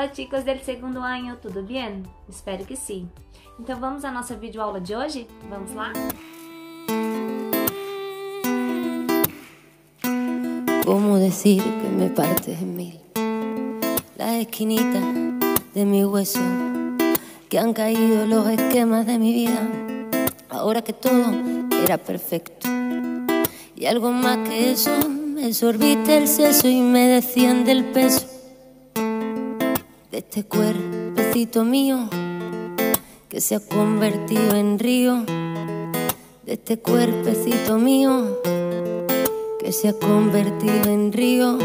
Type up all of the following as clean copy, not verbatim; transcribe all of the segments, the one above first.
Olá, chicos del segundo ano, tudo bem? Espero que sim. Então vamos à nossa videoaula de hoje? Vamos lá? ¿Cómo decir que me partes en mil? Las esquinitas de mi hueso, que han caído los esquemas de mi vida, ahora que todo era perfecto. Y algo más que eso, me sorbiste el seso y me desciende el peso de este cuerpecito mío que se ha convertido en río, de este cuerpecito mío que se ha convertido en río.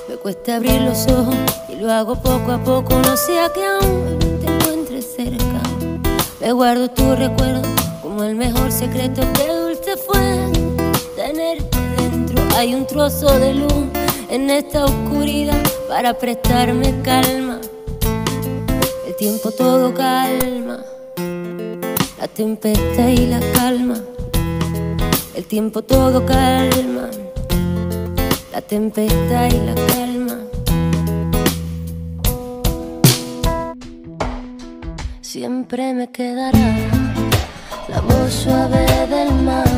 Me cuesta abrir los ojos y lo hago poco a poco, no sea que aún te encuentres cerca. Me guardo tu recuerdo como el mejor secreto, que dulce fue tenerte dentro. Hay un trozo de luz en esta oscuridad para prestarme calma. El tiempo todo calma, la tempestad y la calma. El tiempo todo calma, la tempestad y la calma. Siempre me quedará la voz suave del mar,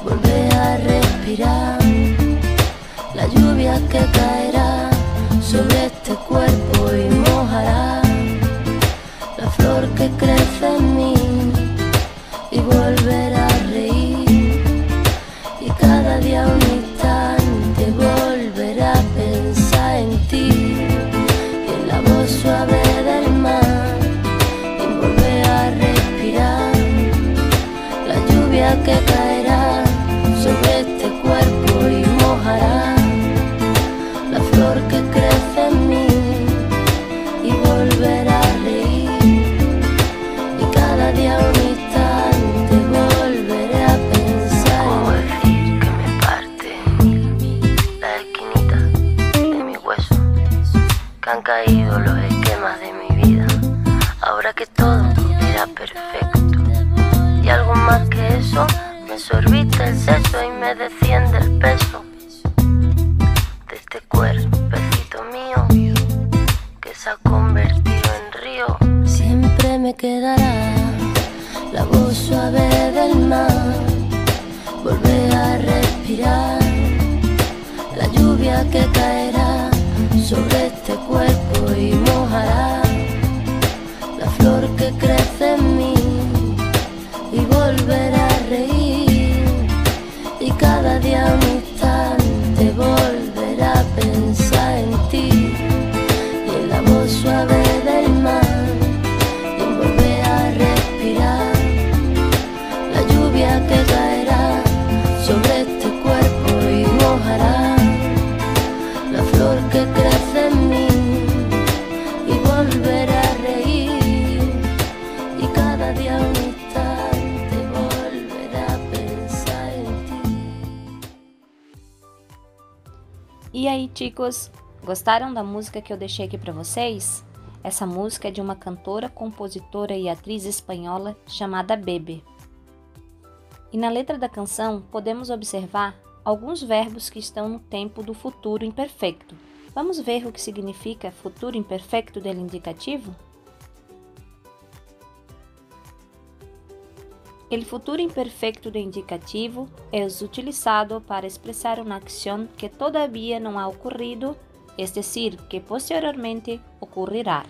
volver a respirar la lluvia que caerá sobre este cuerpo y mojará la flor que crece en mí, y volver a reír, y cada día un instante volver a pensar en ti y en la voz suave del mar, y volver a respirar la lluvia que caerá sobre este cuerpo y mojará la flor que crece en mí, y volver a reír, y cada día un instante volveré a pensar. ¿Cómo decir que me parte la esquinita de mi hueso, que han caído los esquemas de mi vida, ahora que todo era perfecto? Y algo más que eso, me sorbiste el seso y me desciende el peso de este cuerpecito mío que se ha convertido en río. Siempre me quedará la voz suave del mar, volver a respirar la lluvia que caerá sobre este cuerpo y mojará la flor que crece en mí, y volver a reír, y cada día un instante volver a pensar en ti y en la voz suave del mar, y volver a respirar la lluvia que caerá sobre este cuerpo y mojará la flor que crece en mí, y volver a reír, y cada día un instante volver a pensar en ti. E aí, chicos, gostaram da música que eu deixei aqui para vocês? Essa música é de uma cantora, compositora e atriz espanhola chamada Bebe. E na letra da canção podemos observar alguns verbos que estão no tempo do futuro imperfeito. Vamos ver o que significa futuro imperfeito del indicativo? El futuro imperfeito do indicativo é utilizado para expressar uma acção que todavía não ha ocurrido, es decir, que posteriormente ocurrirá.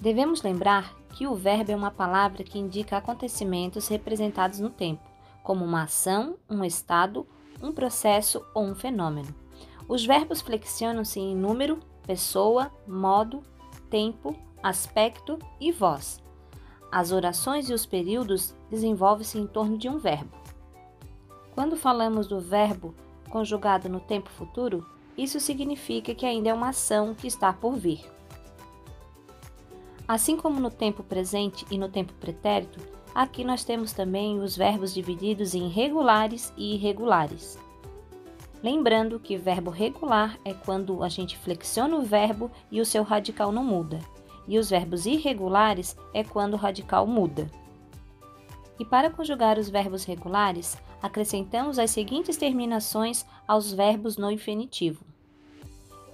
Devemos lembrar que o verbo é uma palavra que indica acontecimentos representados no tempo, como uma ação, um estado, um processo ou um fenômeno. Os verbos flexionam-se em número, pessoa, modo, tempo, aspecto e voz. As orações e os períodos desenvolvem-se em torno de um verbo. Quando falamos do verbo conjugado no tempo futuro, isso significa que ainda é uma ação que está por vir. Assim como no tempo presente e no tempo pretérito, aqui nós temos também os verbos divididos em regulares e irregulares. Lembrando que verbo regular é quando a gente flexiona o verbo e o seu radical não muda. E os verbos irregulares é quando o radical muda. E para conjugar os verbos regulares, acrescentamos as seguintes terminações aos verbos no infinitivo.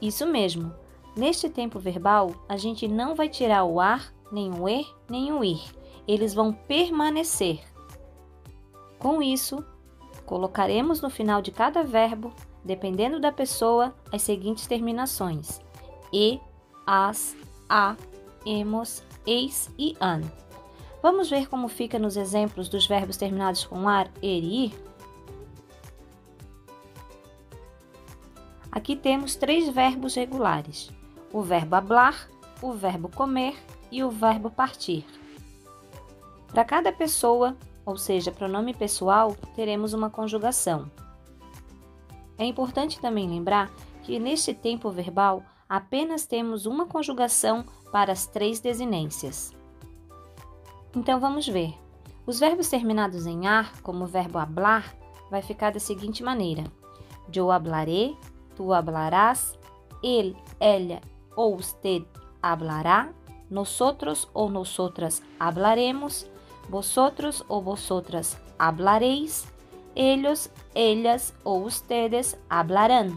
Isso mesmo, neste tempo verbal, a gente não vai tirar o ar, nem o er, nem o ir. Eles vão permanecer. Com isso, colocaremos no final de cada verbo, dependendo da pessoa, as seguintes terminações: e, as, a, emos, eis e an. Vamos ver como fica nos exemplos dos verbos terminados com ar, er e ir? Aqui temos 3 verbos regulares: o verbo hablar, o verbo comer e o verbo partir. Para cada pessoa, ou seja, pronome pessoal, teremos uma conjugação. É importante também lembrar que neste tempo verbal apenas temos uma conjugação para as 3 desinências. Então vamos ver. Os verbos terminados em ar, como o verbo hablar, vai ficar da seguinte maneira: yo hablaré, tu hablarás, él, ella ou usted hablará, nosotros ou nosotras hablaremos, vosotros ou vosotras hablaréis, ellos, ellas ou ustedes hablarán.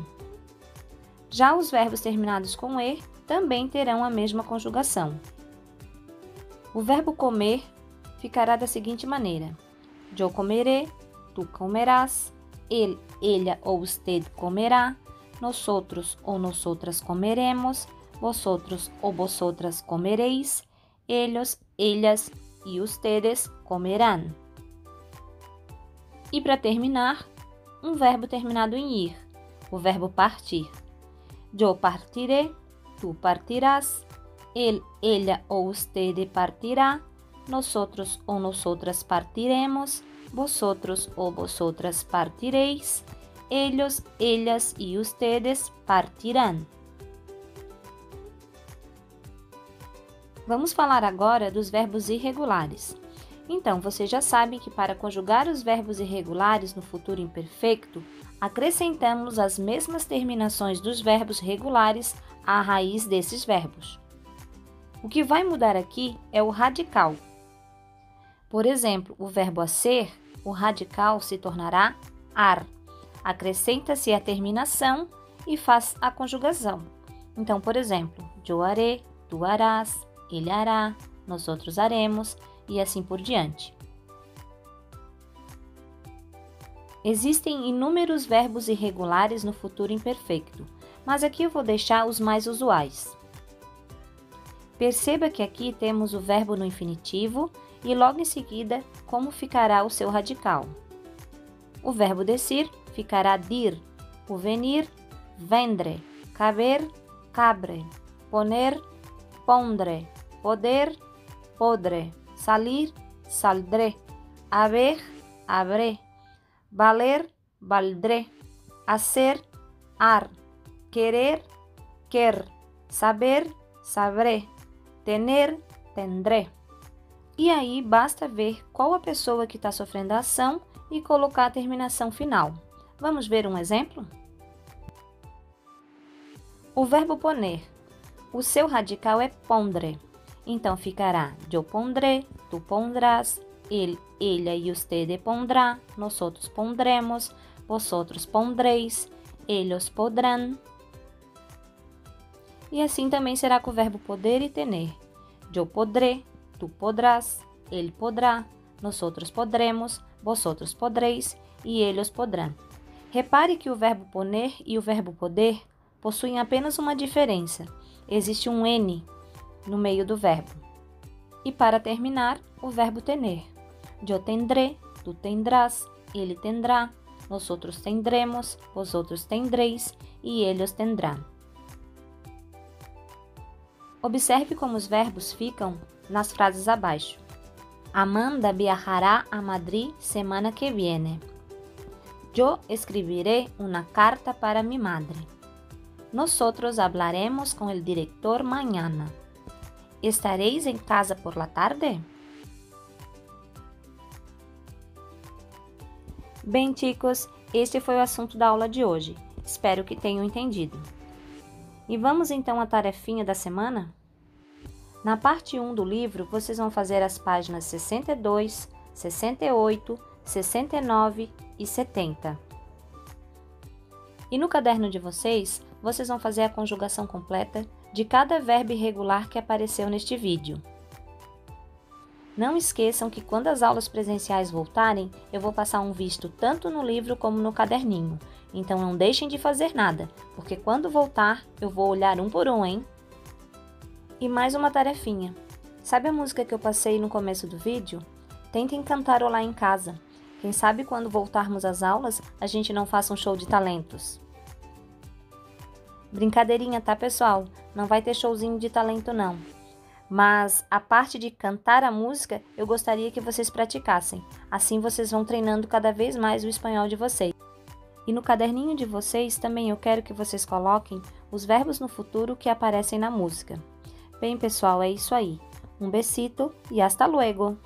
Já os verbos terminados com er também terão a mesma conjugação. O verbo comer ficará da seguinte maneira: yo comeré, tu comerás, él, ella ou usted comerá, nosotros ou nosotras comeremos, vosotros ou vosotras comeréis, ellos, ellas e ustedes comerán. E para terminar, um verbo terminado em ir, o verbo partir. Yo partiré, tu partirás, él, ella ou usted partirá, nosotros ou nosotras partiremos, vosotros ou vosotras partiréis, ellos, ellas e ustedes partirán. Vamos falar agora dos verbos irregulares. Então, você já sabe que para conjugar os verbos irregulares no futuro imperfeito, acrescentamos as mesmas terminações dos verbos regulares à raiz desses verbos. O que vai mudar aqui é o radical. Por exemplo, o verbo a ser, o radical se tornará ar. Acrescenta-se a terminação e faz a conjugação. Então, por exemplo, yo haré, tu harás, ele hará, nós outros haremos e assim por diante. Existem inúmeros verbos irregulares no futuro imperfeito, mas aqui eu vou deixar os mais usuais. Perceba que aqui temos o verbo no infinitivo e logo em seguida como ficará o seu radical. O verbo descer ficará dir, o venir, vendre, caber, cabre, poner, pondre, poder, podre, salir, saldré, haber, habré, valer, valdré, hacer, har, querer, quer, saber, sabré, tener, tendré. E aí basta ver qual a pessoa que está sofrendo a ação e colocar a terminação final. Vamos ver um exemplo? O verbo poner. O seu radical é pondre. Então ficará yo pondré, tu pondrás, él, ella e usted pondrá, nosotros pondremos, vosotros pondréis, ellos podrán. E assim também será com o verbo poder e tener. Yo podré, tu podrás, él podrá, nosotros podremos, vosotros podréis e ellos podrán. Repare que o verbo poner e o verbo poder possuem apenas uma diferença. Existe um N no meio do verbo. E para terminar, o verbo tener. Yo tendré, tu tendrás, ele tendrá, nosotros tendremos, vosotros tendréis e ellos tendrán. Observe como os verbos ficam nas frases abaixo. Amanda viajará a Madrid semana que viene. Yo escribiré una carta para mi madre. Nosotros hablaremos con el director mañana. ¿Estaréis en casa por la tarde? Bem, chicos, este foi o assunto da aula de hoje. Espero que tenham entendido. E vamos então à tarefinha da semana? Na parte 1 do livro, vocês vão fazer as páginas 62, 68, 69 e 70. E no caderno de vocês vão fazer a conjugação completa de cada verbo irregular que apareceu neste vídeo. Não esqueçam que quando as aulas presenciais voltarem, eu vou passar um visto tanto no livro como no caderninho. Então não deixem de fazer nada, porque quando voltar eu vou olhar um por um, hein? E mais uma tarefinha. Sabe a música que eu passei no começo do vídeo? Tentem cantarolar em casa. Quem sabe quando voltarmos às aulas, a gente não faça um show de talentos. Brincadeirinha, tá, pessoal? Não vai ter showzinho de talento, não. Mas a parte de cantar a música, eu gostaria que vocês praticassem. Assim vocês vão treinando cada vez mais o espanhol de vocês. E no caderninho de vocês também eu quero que vocês coloquem os verbos no futuro que aparecem na música. Bem, pessoal, é isso aí. Um besito e hasta luego!